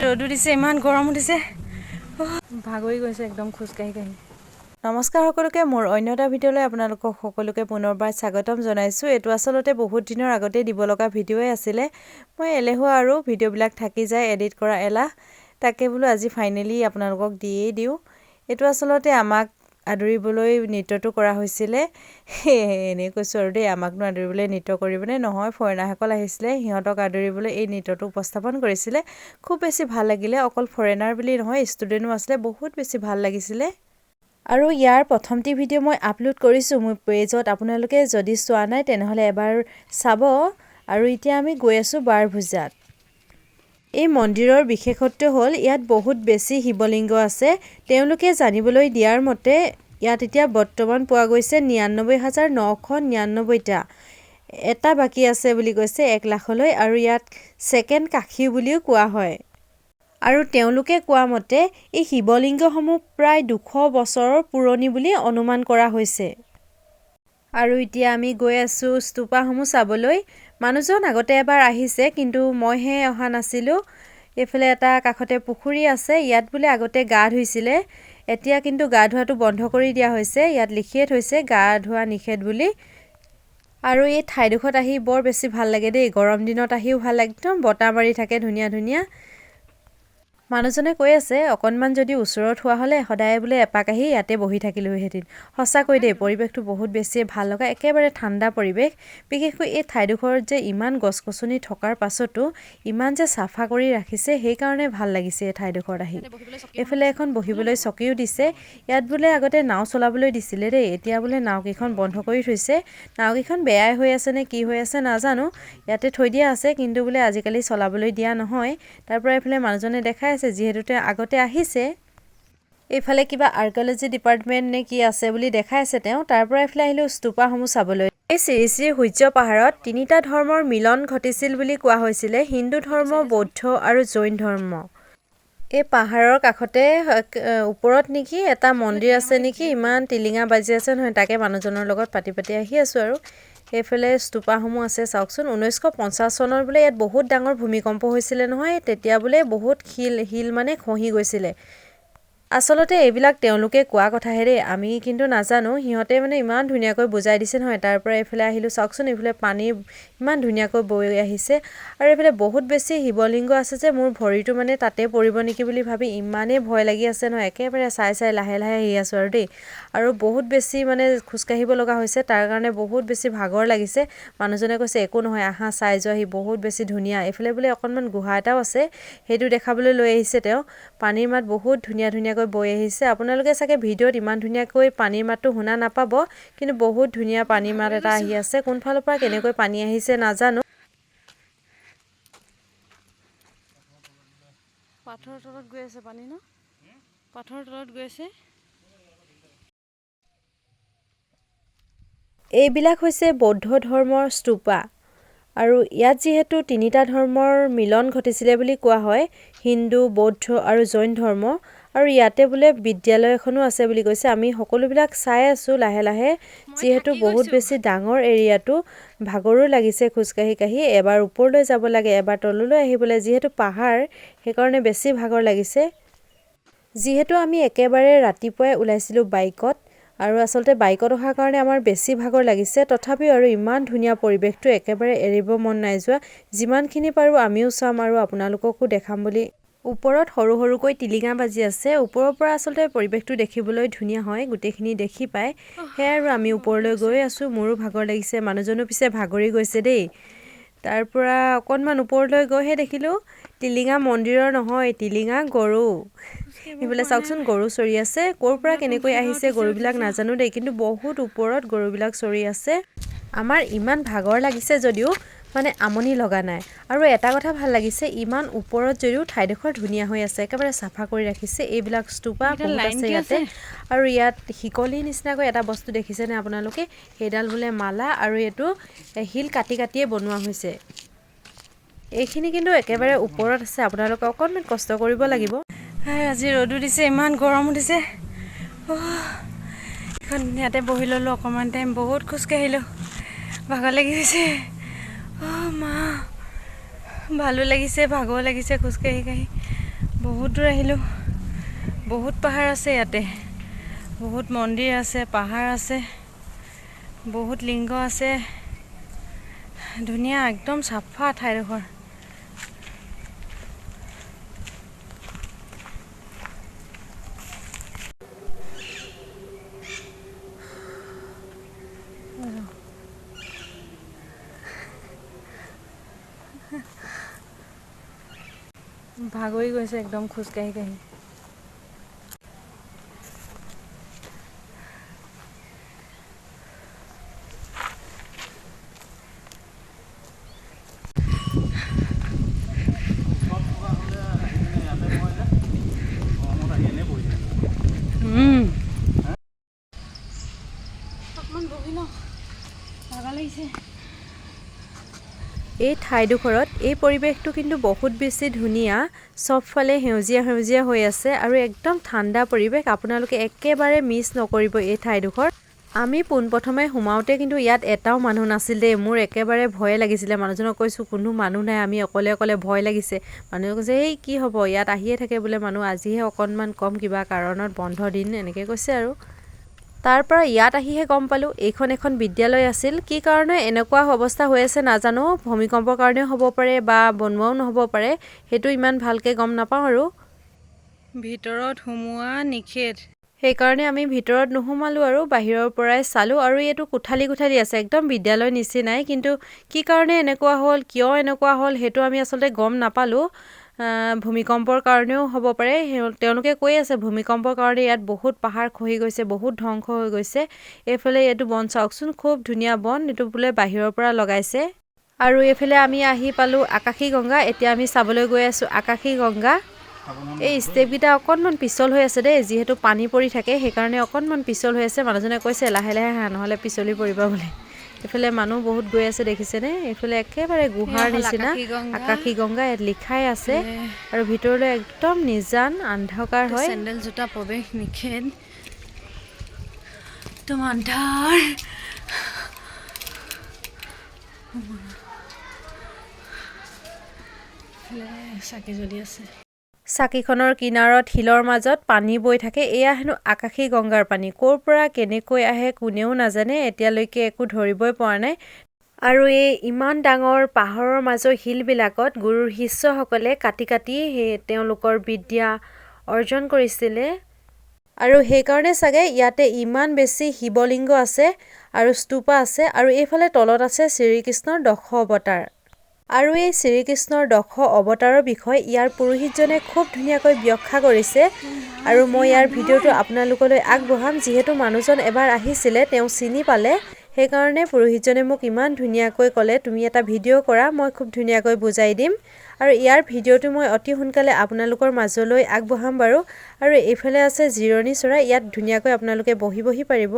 ৰ'দো দিছে, ইমান গৰম উঠিছে, ভাগৰি গৈছে একদম খোজকাঢ়ি কাঢ়ি। নমস্কাৰ সকলোকে, মোৰ অন্য এটা ভিডিঅ'লৈ আপোনালোকক সকলোকে পুনৰবাৰ স্বাগতম জনাইছোঁ। এইটো আচলতে বহুত দিনৰ আগতেই দিব লগা ভিডিঅ'ই আছিলে। মই এলেহুৱা আৰু ভিডিঅ'বিলাক থাকি যায়, এডিট কৰা এলাহ, তাকে বোলো আজি ফাইনেলি আপোনালোকক দিয়েই দিওঁ। এইটো আচলতে আমাক আদৰিবলৈ নৃত্যটো কৰা হৈছিলে। এনেই কৈছোঁ আৰু দেই, আমাকনো আদৰিবলৈ নৃত্য কৰিবনে? নহয়, ফৰেনাৰসকল আহিছিলে, সিহঁতক আদৰিবলৈ এই নৃত্যটো উপস্থাপন কৰিছিলে। খুব বেছি ভাল লাগিলে, অকল ফৰেনাৰ বুলি নহয়, ষ্টুডেণ্টো আছিলে, বহুত বেছি ভাল লাগিছিলে। আৰু ইয়াৰ প্ৰথমটি ভিডিঅ' মই আপলোড কৰিছোঁ মোৰ পেজত, আপোনালোকে যদি চোৱা নাই তেনেহ'লে এবাৰ চাব। আৰু এতিয়া আমি গৈ আছোঁ বাৰভুজাত। এই মন্দিৰৰ বিশেষত্ব হ'ল ইয়াত বহুত বেছি শিৱলিংগ আছে। তেওঁলোকে জানিবলৈ দিয়াৰ মতে ইয়াত এতিয়া বৰ্তমান পোৱা গৈছে 99,999টা। এটা বাকী আছে বুলি কৈছে 1 লাখলৈ, আৰু ইয়াত ছেকেণ্ড কাশী বুলিও কোৱা হয়। আৰু তেওঁলোকে কোৱা মতে এই শিৱলিংগসমূহ প্ৰায় 200 বছৰৰ পুৰণি বুলি অনুমান কৰা হৈছে। আৰু এতিয়া আমি গৈ আছোঁ স্তূপাসমূহ চাবলৈ। মানুহজন আগতে এবাৰ আহিছে, কিন্তু মইহে অহা নাছিলোঁ। এইফালে এটা কাষতে পুখুৰী আছে, ইয়াত বোলে আগতে গা ধুইছিলে। এতিয়া কিন্তু গা ধোৱাটো বন্ধ কৰি দিয়া হৈছে, ইয়াত লিখিয়ে থৈছে গা ধোৱা নিষেধ বুলি। আৰু এই ঠাইডোখৰত আহি বৰ বেছি ভাল লাগে দেই, গৰম দিনত আহিও ভাল লাগে, একদম বতাহ মাৰি থাকে ধুনীয়া ধুনীয়া। মানুহজনে কৈ আছে অকণমান যদি ওচৰত হোৱা হ'লে সদায় বোলে এপাক আহি ইয়াতে বহি থাকিলোহেঁতেন। সঁচাকৈ দেই, পৰিৱেশটো বহুত বেছিয়ে ভাল লগা, একেবাৰে ঠাণ্ডা পৰিৱেশ। বিশেষকৈ এই ঠাইডোখৰত যে ইমান গছ-গছনি থকাৰ পাছতো ইমান যে চাফা কৰি ৰাখিছে, সেইকাৰণে ভাল লাগিছে এই ঠাইডোখৰত আহি। এইফালে এখন বহিবলৈ চকীও দিছে। ইয়াত বোলে আগতে নাও চলাবলৈ দিছিলে দেই, এতিয়া বোলে নাওকেইখন বন্ধ কৰি থৈছে। নাওকেইখন বেয়াই হৈ আছে নে কি হৈ আছে নাজানো, ইয়াতে থৈ দিয়া আছে, কিন্তু বোলে আজিকালি চলাবলৈ দিয়া নহয়। তাৰ পৰা এইফালে মানুহজনে দেখাই আছে, যিহেতু তেওঁ আগতে আহিছে। এইফালে কিবা আৰ্কিঅলজি ডিপাৰ্টমেণ্ট নে কি আছে বুলি দেখাই আছে তেওঁ। তাৰ পৰা এইফালে আহিলোঁ স্তূপাসমূহ চাবলৈ। এই শ্ৰী শ্ৰী সূৰ্য পাহাৰত 3টা ধৰ্মৰ মিলন ঘটিছিল বুলি কোৱা হৈছিলে, হিন্দু ধৰ্ম, বৌদ্ধ আৰু জৈন ধৰ্ম। এই পাহাৰৰ কাষতে ওপৰত নেকি এটা মন্দিৰ আছে নেকি, ইমান টিলিঙা বাজি আছে নহয়, তাকে মানুহজনৰ লগত পাতি পাতি আহি আছোঁ আৰু। এইফালে স্তূপাসমূহ আছে চাওকচোন। 1950 চনত বোলে ইয়াত বহুত ডাঙৰ ভূমিকম্প হৈছিলে নহয়, তেতিয়া বোলে বহুত শিল মানে খহি গৈছিলে। আচলতে এইবিলাক তেওঁলোকে কোৱা কথাহে দেই, আমি কিন্তু নাজানো। সিহঁতে মানে ইমান ধুনীয়াকৈ বুজাই দিছে নহয়। তাৰ পৰা এইফালে আহিলোঁ চাওকচোন, এইফালে পানী ইমান ধুনীয়াকৈ বৈ আহিছে। আৰু এইফালে বহুত বেছি শিৱলিংগ আছে যে মোৰ ভৰিটো মানে তাতে পৰিব নেকি বুলি ভাবি ইমানেই ভয় লাগি আছে নহয়, একেবাৰে চাই চাই লাহে লাহে আহি আছোঁ আৰু দেই। আৰু বহুত বেছি মানে খোজকাঢ়িব লগা হৈছে, তাৰ কাৰণে বহুত বেছি ভাগৰ লাগিছে। মানুহজনে কৈছে একো নহয়, আহা চাই যোৱাহি, বহুত বেছি ধুনীয়া। এইফালে বোলে অকণমান গুহা এটাও আছে, সেইটো দেখাবলৈ লৈ আহিছে তেওঁ। পানীৰ মাত বহুত ধুনীয়া ধুনীয়াকৈ বৈ আহিছে। আপোনালোকে চাগে ভিডিঅ'ত ইমান ধুনীয়াকৈ পানীৰ মাতটো শুনা নাপাব, কিন্তু বহুত ধুনীয়া পানীৰ মাত এটা আহি আছে। কোনফালৰ পৰা কেনেকৈ পানী আহিছে নাজানো। পাথৰৰ তলত গৈ আছে পানী ন, পাথৰৰ তলত গৈ আছে। এইবিলাক হৈছে বৌদ্ধ ধৰ্মৰ স্তূপা। আৰু ইয়াত যিহেতু 3টা ধৰ্মৰ মিলন ঘটিছিলে বুলি কোৱা হয়, হিন্দু, বৌদ্ধ আৰু জৈন ধৰ্ম। আৰু ইয়াতে বোলে বিদ্যালয় এখনো আছে বুলি কৈছে। আমি সকলোবিলাক চাই আছোঁ লাহে লাহে, যিহেতু বহুত বেছি ডাঙৰ এৰিয়াটো। ভাগৰো লাগিছে খোজকাঢ়ি কাঢ়ি, এবাৰ ওপৰলৈ যাব লাগে, এবাৰ তললৈ আহিবলৈ, যিহেতু পাহাৰ সেইকাৰণে বেছি ভাগৰ লাগিছে। যিহেতু আমি একেবাৰে ৰাতিপুৱাই ওলাইছিলোঁ বাইকত, আৰু আচলতে বাইকত অহাৰ কাৰণে আমাৰ বেছি ভাগৰ লাগিছে। তথাপিও আৰু ইমান ধুনীয়া পৰিৱেশটো একেবাৰে এৰিব মন নাই যোৱা। যিমানখিনি পাৰোঁ আমিও চাম আৰু আপোনালোককো দেখাম বুলি। ওপৰত সৰু সৰুকৈ টিলিঙা বাজি আছে। ওপৰৰ পৰা আচলতে পৰিৱেশটো দেখিবলৈ ধুনীয়া হয়, গোটেইখিনি দেখি পায়। সেয়াই আৰু আমি ওপৰলৈ গৈ আছোঁ। মোৰো ভাগৰ লাগিছে, মানুহজনো পিছে ভাগৰি গৈছে দেই। তাৰ পৰা অকণমান ওপৰলৈ গৈহে দেখিলোঁ টিলিঙা মন্দিৰৰ নহয়, টিলিঙা গৰু। সেইফালে চাওকচোন গৰু চৰি আছে। ক'ৰ পৰা কেনেকৈ আহিছে গৰুবিলাক নাজানো দেই, কিন্তু বহুত ওপৰত গৰুবিলাক চৰি আছে। আমাৰ ইমান ভাগৰ লাগিছে যদিও মানে আমনি লগা নাই। আৰু এটা কথা ভাল লাগিছে, ইমান ওপৰত যদিও ঠাইডোখৰ ধুনীয়া হৈ আছে, একেবাৰে চাফা কৰি ৰাখিছে। এইবিলাক স্তূপা বহুত আছে ইয়াতে। আৰু ইয়াত শিকলিৰ নিচিনাকৈ এটা বস্তু দেখিছেনে আপোনালোকে, সেইডাল বোলে মালা, আৰু এইটো শিল কাটি কাটিয়ে বনোৱা হৈছে। এইখিনি কিন্তু একেবাৰে ওপৰত আছে, আপোনালোকে অকণমান কষ্ট কৰিব লাগিব। আজি ৰ'দো দিছে, ইমান গৰম উঠিছে। এখন ইয়াতে বহি ল'লোঁ অকণমান টাইম, বহুত খোজকাঢ়িলোঁ, ভাগৰ লাগি গৈছে। মা ভালো লাগিছে, ভাগৰ লাগিছে খোজকাঢ়ি কাঢ়ি। বহুত দূৰ আহিলোঁ। বহুত পাহাৰ আছে ইয়াতে, বহুত মন্দিৰ আছে, পাহাৰ আছে, বহুত লিংগ আছে। ধুনীয়া একদম চাফা ঠাইডোখৰ। ভাগৰি গৈছে একদম খোজকাঢ়ি কাঢ়ি। এই ঠাইডোখৰত এই পৰিৱেশটো কিন্তু বহুত বেছি ধুনীয়া। চবফালে সেউজীয়া সেউজীয়া হৈ আছে আৰু একদম ঠাণ্ডা পৰিৱেশ। আপোনালোকে একেবাৰে মিছ নকৰিব এই ঠাইডোখৰ। আমি পোনপ্ৰথমে সোমাওঁতে কিন্তু ইয়াত এটাও মানুহ নাছিল দেই। মোৰ একেবাৰে ভয়ে লাগিছিলে। মানুহজনক কৈছোঁ কোনো মানুহ নাই, আমি অকলে অকলে ভয় লাগিছে। মানুহে কৈছে এই কি হ'ব, ইয়াত আহিয়ে থাকে বোলে মানুহ, আজিহে অকণমান কম কিবা কাৰণত বন্ধ দিন এনেকৈ কৈছে আৰু। তাৰ পৰা ইয়াত আহিহে গম পালোঁ এইখন এখন বিদ্যালয় আছিল। কি কাৰণে এনেকুৱা অৱস্থা হৈ আছে নাজানো, ভূমিকম্পৰ কাৰণেও হ'ব পাৰে বা বনোৱাও নহ'ব পাৰে, সেইটো ইমান ভালকৈ গম নাপাওঁ আৰু। ভিতৰত সোমোৱা নিষেধ, সেইকাৰণে আমি ভিতৰত নোসোমালোঁ আৰু বাহিৰৰ পৰাই চালোঁ। আৰু এইটো কোঠালি কোঠালি আছে, একদম বিদ্যালয় নিচিনাই। কিন্তু কি কাৰণে এনেকুৱা হ'ল, কিয় এনেকুৱা হ'ল, সেইটো আমি আচলতে গম নাপালোঁ। ভূমিকম্পৰ কাৰণেও হ'ব পাৰে। তেওঁলোকে কৈ আছে ভূমিকম্পৰ কাৰণে ইয়াত বহুত পাহাৰ খহি গৈছে, বহুত ধ্বংস হৈ গৈছে। এইফালে এইটো বন চাওকচোন, খুব ধুনীয়া বন, এইটো বোলে বাহিৰৰ পৰা লগাইছে। আৰু এইফালে আমি আহি পালোঁ আকাশী গংগা। এতিয়া আমি চাবলৈ গৈ আছোঁ আকাশী গংগা। এই ষ্টেপকেইটা অকণমান পিছল হৈ আছে দেই, যিহেতু পানী পৰি থাকে সেইকাৰণে অকণমান পিছল হৈ আছে। মানুহজনে কৈছে লাহে লাহে হা, নহ'লে পিছলি পৰিবা বোলে। এইফালে মানুহ বহুত গৈ আছে দেখিছেনে। এইফালে একেবাৰে গুহাৰ নিচিনা আকাশী গংগা ইয়াত লিখাই আছে। আৰু ভিতৰলৈ একদম নিজান অন্ধকাৰ হয়। চেণ্ডেল জোতা প্ৰৱেশ নিষেধ, একদম আন্ধাৰ। চাকি জ্বলি আছে। চাকিখনৰ কিনাৰত শিলৰ মাজত পানী বৈ থাকে। এয়া হেনো আকাশী গংগাৰ পানী। ক'ৰ পৰা কেনেকৈ আহে কোনেও নাজানে, এতিয়ালৈকে একো ধৰিবই পৰা নাই। আৰু এই ইমান ডাঙৰ পাহাৰৰ মাজৰ শিলবিলাকত গুৰুৰ শিষ্যসকলে কাটি কাটি তেওঁলোকৰ বিদ্যা অৰ্জন কৰিছিলে। আৰু সেইকাৰণে চাগে ইয়াতে ইমান বেছি শিৱলিংগ আছে আৰু স্তূপা আছে। আৰু এইফালে তলত আছে শ্ৰীকৃষ্ণৰ 10 অৱতাৰ। আৰু এই শ্ৰীকৃষ্ণৰ 10 অৱতাৰৰ বিষয়ে ইয়াৰ পুৰোহিতজনে খুব ধুনীয়াকৈ ব্যাখ্যা কৰিছে। আৰু মই ইয়াৰ ভিডিঅ'টো আপোনালোকলৈ আগবঢ়াম। যিহেতু মানুহজন এবাৰ আহিছিলে, তেওঁ চিনি পালে, সেইকাৰণে পুৰোহিতজনে মোক ইমান ধুনীয়াকৈ ক'লে তুমি এটা ভিডিঅ' কৰা, মই খুব ধুনীয়াকৈ বুজাই দিম। আৰু ইয়াৰ ভিডিঅ'টো মই অতি সোনকালে আপোনালোকৰ মাজলৈ আগবঢ়াম বাৰু। আৰু এইফালে আছে জিৰণি চৰা, ইয়াত ধুনীয়াকৈ আপোনালোকে বহি বহি পাৰিব।